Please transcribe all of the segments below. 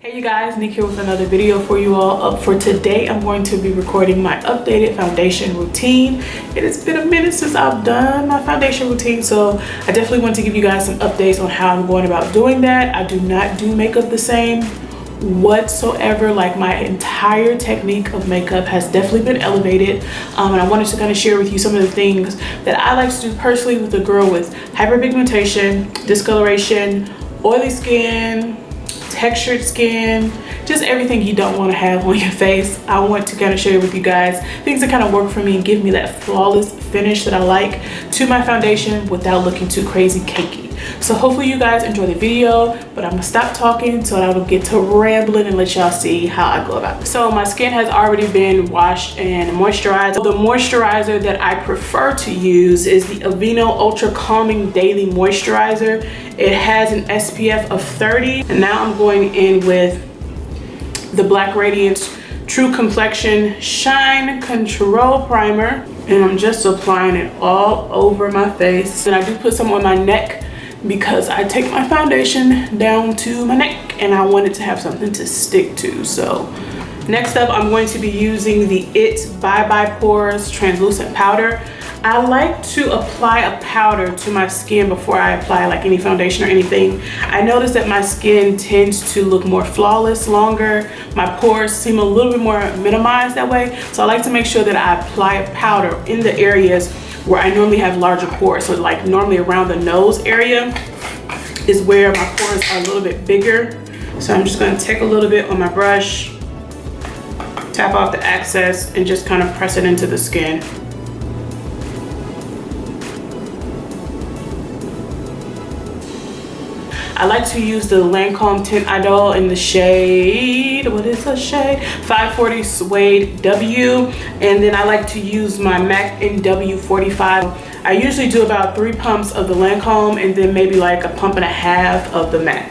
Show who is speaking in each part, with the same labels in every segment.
Speaker 1: Hey you guys, Nick here with another video for you all. For today, I'm going to be recording my updated foundation routine. It has been a minute since I've done my foundation routine, so I definitely want to give you guys some updates on how I'm going about doing that. I do not do makeup the same whatsoever. Like, my entire technique of makeup has definitely been elevated, and I wanted to kind of share with you some of the things that I like to do personally with a girl with hyperpigmentation, discoloration, oily skin, textured skin, just everything you don't want to have on your face. I want to kind of share with you guys things that kind of work for me and give me that flawless finish that I like to my foundation without looking too crazy cakey. So hopefully you guys enjoy the video, but I'm gonna stop talking so I don't get to rambling and let y'all see how I go about it. So my skin has already been washed and moisturized. The moisturizer that I prefer to use is the Ebony Ultra Calming Daily Moisturizer. It has an SPF of 30, and now I'm going in with the Black Radiance True Complexion Shine Control Primer, and I'm just applying it all over my face. And I do put some on my neck because I take my foundation down to my neck and I want it to have something to stick to. So next up, I'm going to be using the IT Bye Bye Pores Translucent Powder. I like to apply a powder to my skin before I apply like any foundation or anything. I notice that my skin tends to look more flawless longer. My pores seem a little bit more minimized that way. So I like to make sure that I apply a powder in the areas where I normally have larger pores. So like normally around the nose area is where my pores are a little bit bigger. So I'm just gonna take a little bit on my brush, tap off the excess, and just kind of press it into the skin. I like to use the Lancome Tint Idole in the shade, what is the shade? 540 Suede W. And then I like to use my MAC in W45. I usually do about 3 pumps of the Lancome and then maybe like a pump and a half of the MAC.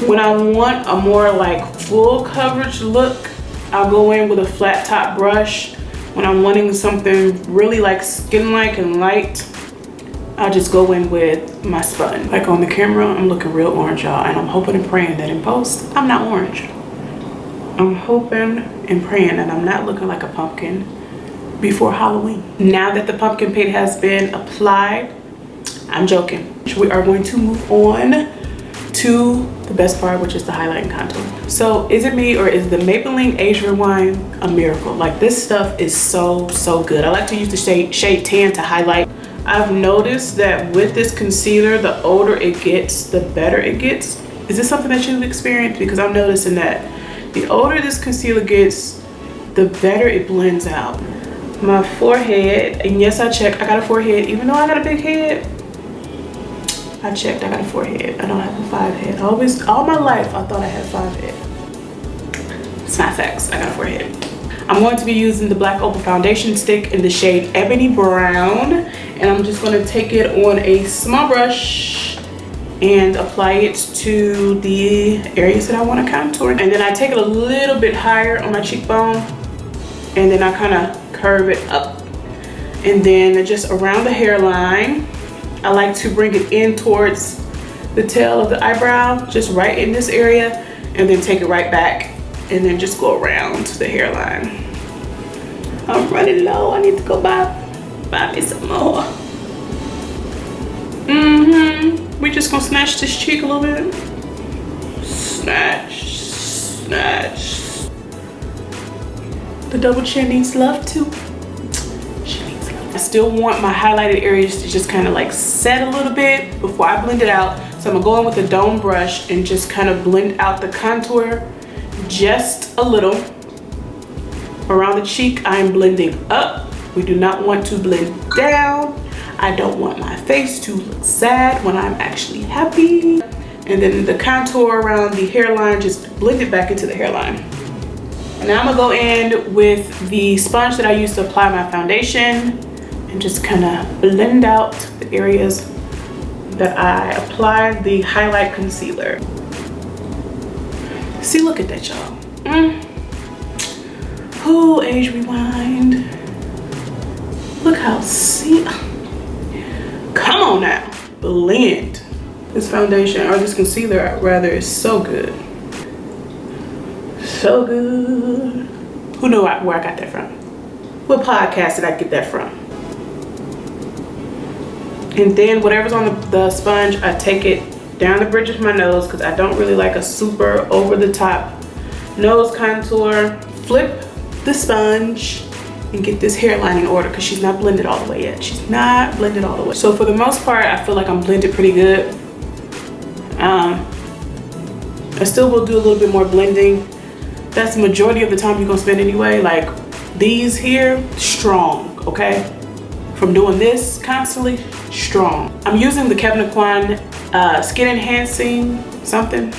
Speaker 1: When I want a more like full coverage look, I'll go in with a flat top brush. When I'm wanting something really like skin-like and light, I'll just go in with my sponge. Like on the camera, I'm looking real orange, y'all, and I'm hoping and praying that in post, I'm not orange. I'm hoping and praying that I'm not looking like a pumpkin before Halloween. Now that the pumpkin paint has been applied, I'm joking. We are going to move on to the best part, which is the highlight and contour. So is it me or is the Maybelline Age Rewind a miracle? Like, this stuff is so good. I like to use the shade Tient to highlight. I've noticed that with this concealer, the older it gets, the better it gets. Is this something that you've experienced? Because I'm noticing that the older this concealer gets, the better it blends out. My forehead, and yes, I checked, I got a forehead. Even though I got a big head, I checked, I got a forehead. I don't have a 5 head. All my life, I thought I had 5 head. It's not facts, I got a forehead. I'm going to be using the Black Opal foundation stick in the shade Ebony Brown, and I'm just going to take it on a small brush and apply it to the areas that I want to contour. And then I take it a little bit higher on my cheekbone, and then I kind of curve it up. And then just around the hairline, I like to bring it in towards the tail of the eyebrow, just right in this area, and then take it right back. And then just go around the hairline. I'm running low. I need to go buy me some more. We just gonna snatch this cheek a little bit. Snatch. The double chin needs love too. She needs love. I still want my highlighted areas to just kind of like set a little bit before I blend it out. So I'm gonna go in with a dome brush and just kind of blend out the contour just a little. Around the cheek, I am blending up. We do not want to blend down. I don't want my face to look sad when I'm actually happy. And then the contour around the hairline, just blend it back into the hairline. And now I'm gonna go in with the sponge that I used to apply my foundation and just kind of blend out the areas that I applied the highlight concealer. See, look at that, y'all. Ooh, Age Rewind. Look how, see, come on now, blend. This foundation, or this concealer rather, is so good. So good. Who knew where I got that from? What podcast did I get that from? And then whatever's on the sponge, I take it down the bridge of my nose because I don't really like a super over the top nose contour. Flip the sponge and get this hairline in order because she's not blended all the way yet. She's not blended all the way. So for the most part, I feel like I'm blended pretty good. I still will do a little bit more blending. That's the majority of the time you're gonna spend anyway. Like these here, strong, okay? From doing this constantly, strong. I'm using the Kevin Aucoin Skin Enhancing something.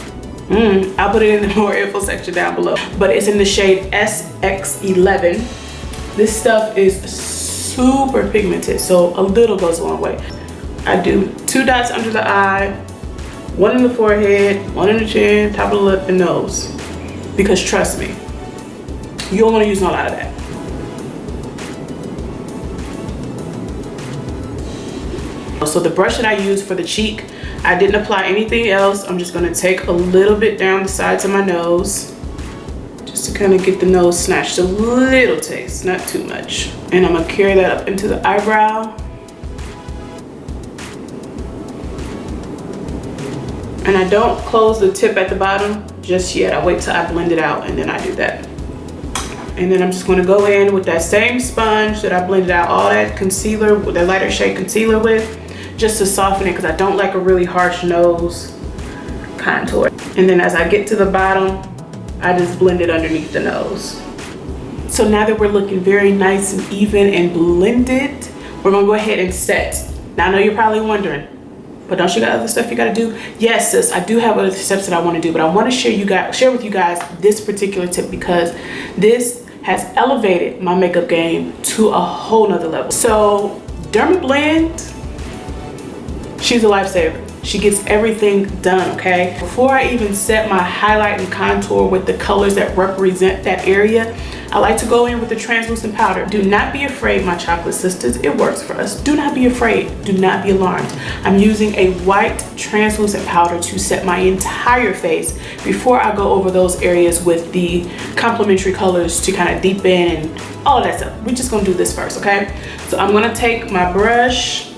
Speaker 1: I'll put it in the more info section down below. But it's in the shade SX11. This stuff is super pigmented, so a little goes a long way. I do 2 dots under the eye, 1 in the forehead, 1 in the chin, top of the lip, and nose. Because trust me, you don't want to use a lot of that. So the brush that I use for the cheek, I didn't apply anything else. I'm just gonna take a little bit down the sides of my nose just to kind of get the nose snatched a little taste, not too much. And I'm gonna carry that up into the eyebrow. And I don't close the tip at the bottom just yet. I wait till I blend it out and then I do that. And then I'm just gonna go in with that same sponge that I blended out all that concealer, with that lighter shade concealer with, just to soften it because I don't like a really harsh nose contour. And then as I get to the bottom, I just blend it underneath the nose. So now that we're looking very nice and even and blended, we're gonna go ahead and set. Now I know you're probably wondering, but don't you got other stuff you gotta do? Yes, sis, I do have other steps that I wanna do, but I wanna share with you guys this particular tip because this has elevated my makeup game to a whole nother level. So Dermablend, she's a lifesaver. She gets everything done, okay? Before I even set my highlight and contour with the colors that represent that area, I like to go in with the translucent powder. Do not be afraid, my chocolate sisters. It works for us. Do not be afraid. Do not be alarmed. I'm using a white translucent powder to set my entire face before I go over those areas with the complementary colors to kind of deepen and all of that stuff. We're just gonna do this first, okay? So I'm gonna take my brush,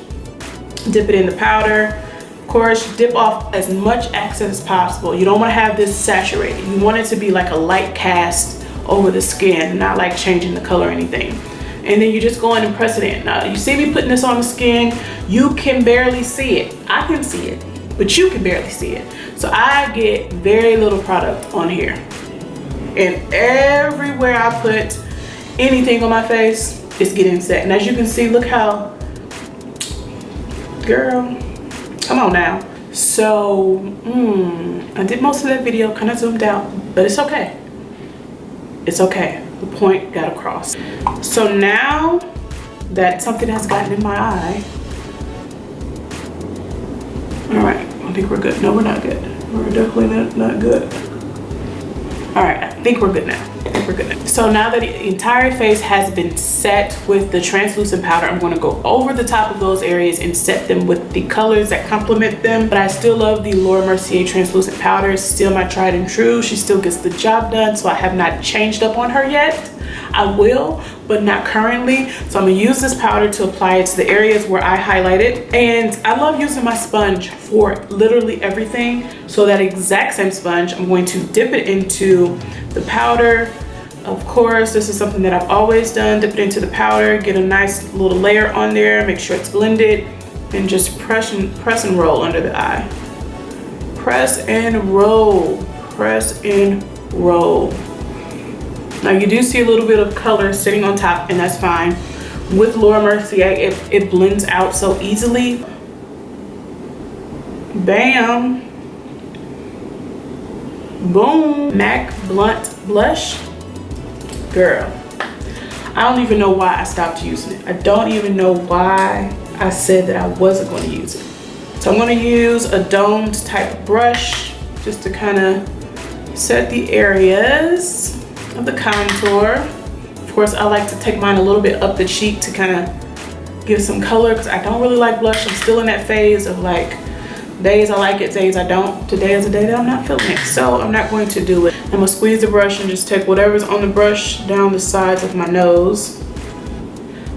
Speaker 1: dip it in the powder. Of course, dip off as much excess as possible. You don't want to have this saturated. You want it to be like a light cast over the skin, not like changing the color or anything. And then you just go in and press it in. Now, you see me putting this on the skin, you can barely see it. I can see it, but you can barely see it. So I get very little product on here. And everywhere I put anything on my face, it's getting set. And as you can see, look how, girl, come on now. So, I did most of that video, kind of zoomed out, but it's okay. It's okay, the point got across. So now that something has gotten in my eye, all right, I think we're good. No, we're not good. We're definitely not good. All right, I think we're good now. So now that the entire face has been set with the translucent powder, I'm going to go over the top of those areas and set them with the colors that complement them. But I still love the Laura Mercier translucent powder. It's still my tried and true. She still gets the job done, so I have not changed up on her yet. I will, but not currently. So I'm gonna use this powder to apply it to the areas where I highlighted. And I love using my sponge for literally everything. So that exact same sponge, I'm going to dip it into the powder. Of course, this is something that I've always done. Dip it into the powder, get a nice little layer on there, make sure it's blended, and just press and roll under the eye. Press and roll, press and roll. Now you do see a little bit of color sitting on top, and that's fine. With Laura Mercier, it blends out so easily. Bam. Boom. MAC Blunt Blush. Girl, I don't even know why I stopped using it. I don't even know why I said that I wasn't going to use it. So I'm going to use a domed type brush just to kind of set the areas of the contour. Of course, I like to take mine a little bit up the cheek to kind of give some color because I don't really like blush. I'm still in that phase of like Days I like it, days I don't. Today is a day that I'm not feeling it, so I'm not going to do it. I'm gonna squeeze the brush and just take whatever's on the brush down the sides of my nose.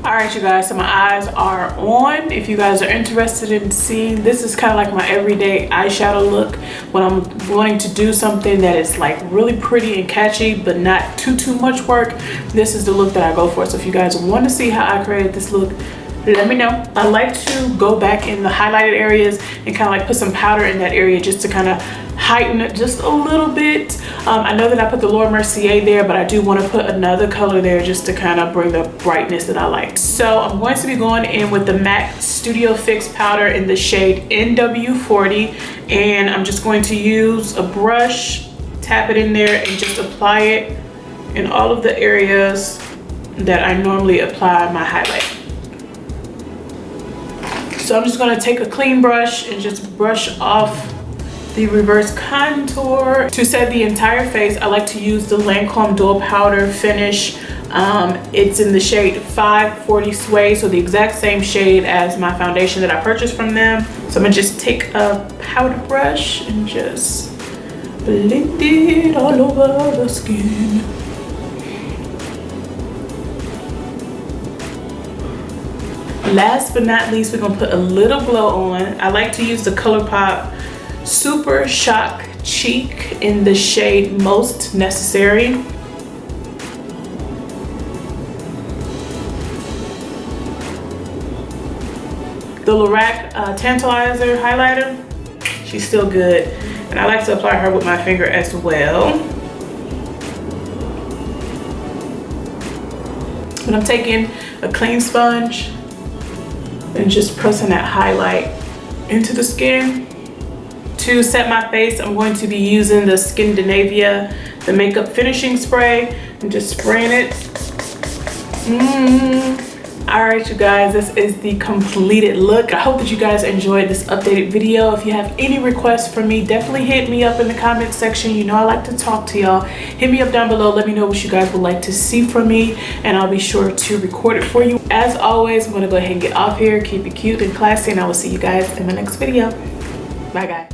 Speaker 1: All right, you guys, so my eyes are on. If you guys are interested in seeing, this is kind of like my everyday eyeshadow look when I'm wanting to do something that is like really pretty and catchy, but not too much work. This is the look that I go for. So if you guys want to see how I created this look, let me know. I like to go back in the highlighted areas and kind of like put some powder in that area just to kind of heighten it just a little bit. I know that I put the Laura Mercier there, but I do want to put another color there just to kind of bring the brightness that I like. So I'm going to be going in with the MAC Studio Fix powder in the shade NW40, and I'm just going to use a brush, tap it in there, and just apply it in all of the areas that I normally apply my highlight. So I'm just going to take a clean brush and just brush off the reverse contour. To set the entire face, I like to use the Lancome Dual Powder Finish. It's in the shade 540 Suede, so the exact same shade as my foundation that I purchased from them. So I'm gonna just take a powder brush and just blend it all over the skin. Last but not least, we're gonna put a little glow on. I like to use the ColourPop Super Shock Cheek in the shade Most Necessary. The Lorac Tantalizer highlighter, she's still good. And I like to apply her with my finger as well. But I'm taking a clean sponge and just pressing that highlight into the skin. To set my face, I'm going to be using the Skindinavia, the makeup finishing spray, and just spraying it. All right, you guys, this is the completed look. I hope that you guys enjoyed this updated video. If you have any requests for me, definitely hit me up in the comment section. You know I like to talk to y'all. Hit me up down below. Let me know what you guys would like to see from me, and I'll be sure to record it for you. As always, I'm gonna go ahead and get off here. Keep it cute and classy, and I will see you guys in my next video. Bye, guys.